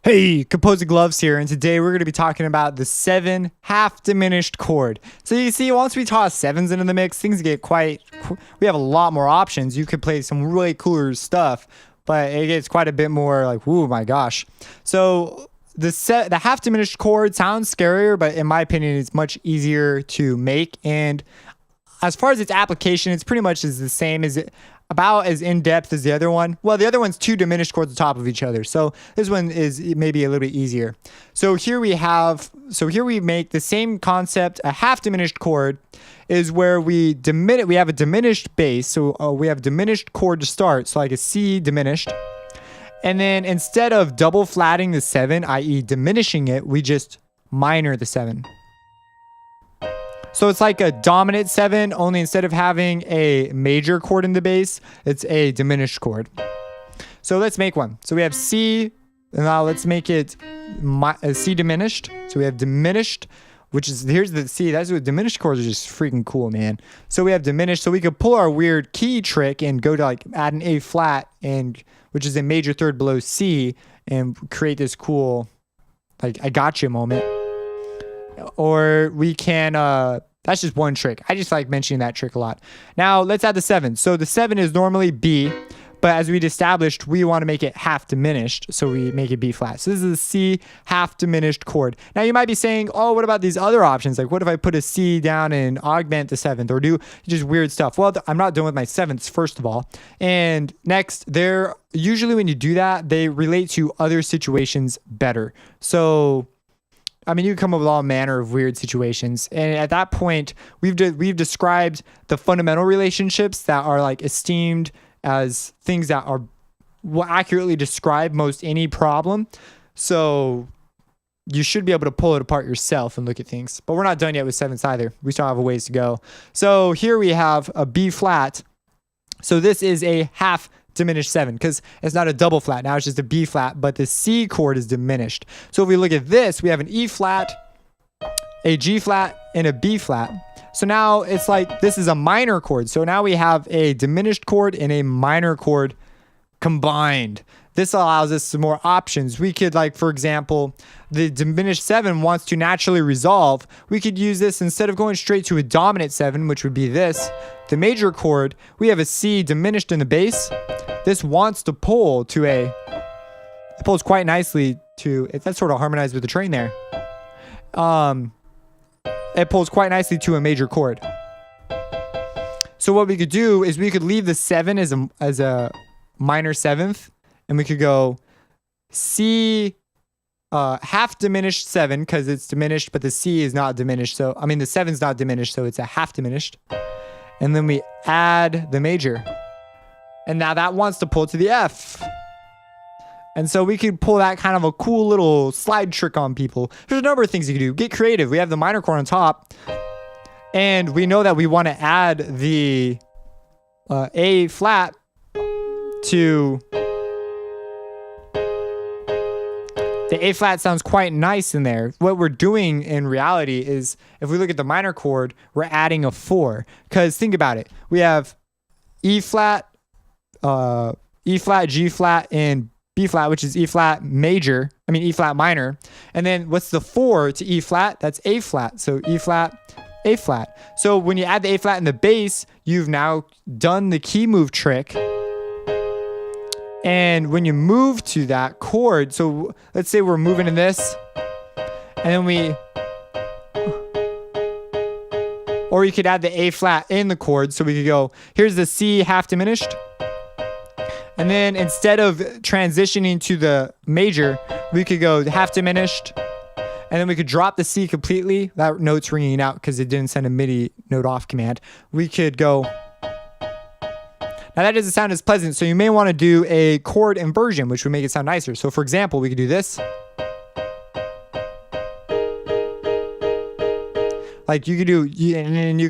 Hey, Composing Gloves here, and today we're going to be talking about the 7 half diminished chord. So you see, once we toss sevens into the mix, things get we have a lot more options. You could play some really cooler stuff, but it gets quite a bit more like, ooh, my gosh. So the half diminished chord sounds scarier, but in my opinion, it's much easier to make. And as far as its application, it's pretty much the same as about as in-depth as the other one. Well, the other one's 2 diminished chords on top of each other. So this one is maybe a little bit easier. So here we make the same concept. A half diminished chord is where we have a diminished bass. So we have diminished chord to start. So like a C diminished. And then instead of double flatting the 7, i.e. diminishing it, we just minor the 7. So it's like a dominant 7, only instead of having a major chord in the bass, it's a diminished chord. So let's make one. So we have C, and now let's make it C diminished. So we have diminished, here's the C. That's what diminished chords are just freaking cool, man. So we have diminished, so we could pull our weird key trick and go to like add an A flat, which is a major third below C, and create this cool, like, I gotcha moment. Or we can, that's just one trick. I just like mentioning that trick a lot. Now let's add the 7. So the 7 is normally B, but as we'd established, we want to make it half diminished. So we make it B flat. So this is a C half diminished chord. Now you might be saying, oh, what about these other options? Like what if I put a C down and augment the 7th or do just weird stuff? Well, I'm not done with my 7ths, first of all. And next, usually when you do that, they relate to other situations better. So I mean, you can come up with all manner of weird situations. And at that point, we've described the fundamental relationships that are like esteemed as things that will accurately describe most any problem. So you should be able to pull it apart yourself and look at things. But we're not done yet with 7ths either. We still have a ways to go. So here we have a B flat. So this is a half diminished 7 because it's not a double flat. Now it's just a B flat, but the C chord is diminished. So if we look at this, we have an E flat, a G flat, and a B flat. So now it's like this is a minor chord. So now we have a diminished chord and a minor chord combined. This allows us some more options. We could, like, for example, the diminished 7 wants to naturally resolve. We could use this instead of going straight to a dominant 7, which would be this, the major chord. We have a C diminished in the bass. This wants to pull to it pulls quite nicely to, that's sort of harmonized with the train there. It pulls quite nicely to a major chord. So what we could do is we could leave the 7 as a minor 7th, and we could go C half diminished 7 because it's diminished, but the C is not diminished. So, I mean, the 7's not diminished, so it's a half diminished. And then we add the major. And now that wants to pull to the F. And so we could pull that kind of a cool little slide trick on people. There's a number of things you can do. Get creative. We have the minor chord on top. And we know that we want to add the A flat to... The A flat sounds quite nice in there. What we're doing in reality is, if we look at the minor chord, we're adding a 4. Because think about it. We have E flat, G flat, and B flat, which is E flat minor. And then what's the 4 to E flat? That's A flat. So E flat, A flat. So when you add the A flat in the bass, you've now done the key move trick. And when you move to that chord, so let's say we're moving in this, and then or you could add the A flat in the chord. So we could go, here's the C half diminished. And then instead of transitioning to the major, we could go half diminished. And then we could drop the C completely. That note's ringing out because it didn't send a MIDI note off command. We could go... Now that doesn't sound as pleasant, so you may want to do a chord inversion, which would make it sound nicer. So for example, we could do this. Like you could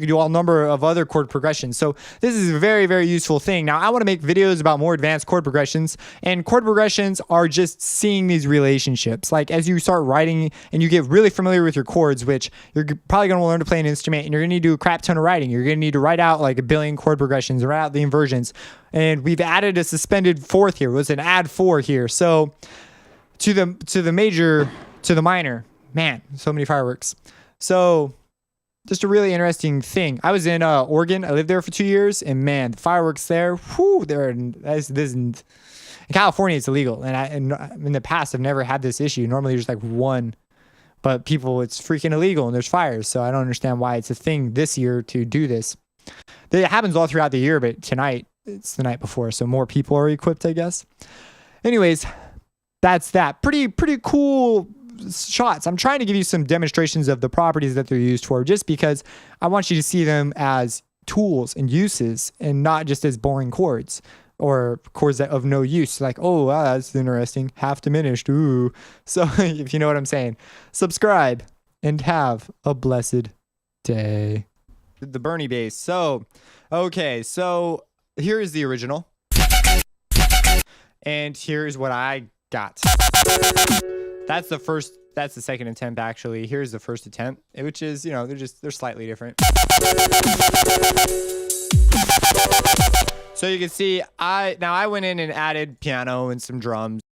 do all number of other chord progressions. So this is a very, very useful thing. Now I want to make videos about more advanced chord progressions, and chord progressions are just seeing these relationships. Like as you start writing and you get really familiar with your chords, which you're probably going to learn to play an instrument, and you're going to need to do a crap ton of writing. You're going to need to write out like a billion chord progressions, write out the inversions. And we've added a suspended fourth here. It was an add 4 here. So to the major to the minor. Man, so many fireworks. So just a really interesting thing. I was in Oregon. I lived there for 2 years, and man, the fireworks there, whoo, in California, it's illegal. And in the past, I've never had this issue. Normally, there's like one, but people, it's freaking illegal, and there's fires. So I don't understand why it's a thing this year to do this. It happens all throughout the year, but tonight, it's the night before, so more people are equipped, I guess. Anyways, that's that. Pretty cool shots. I'm trying to give you some demonstrations of the properties that they're used for, just because I want you to see them as tools and uses and not just as boring chords or chords that of no use. Like, oh, wow, that's interesting. Half diminished. Ooh. So if you know what I'm saying, subscribe and have a blessed day. The Bernie bass. So, okay. So here is the original. And here's what I got. That's the second attempt, actually. Here's the first attempt, which is, you know, they're slightly different. So you can see I went in and added piano and some drums.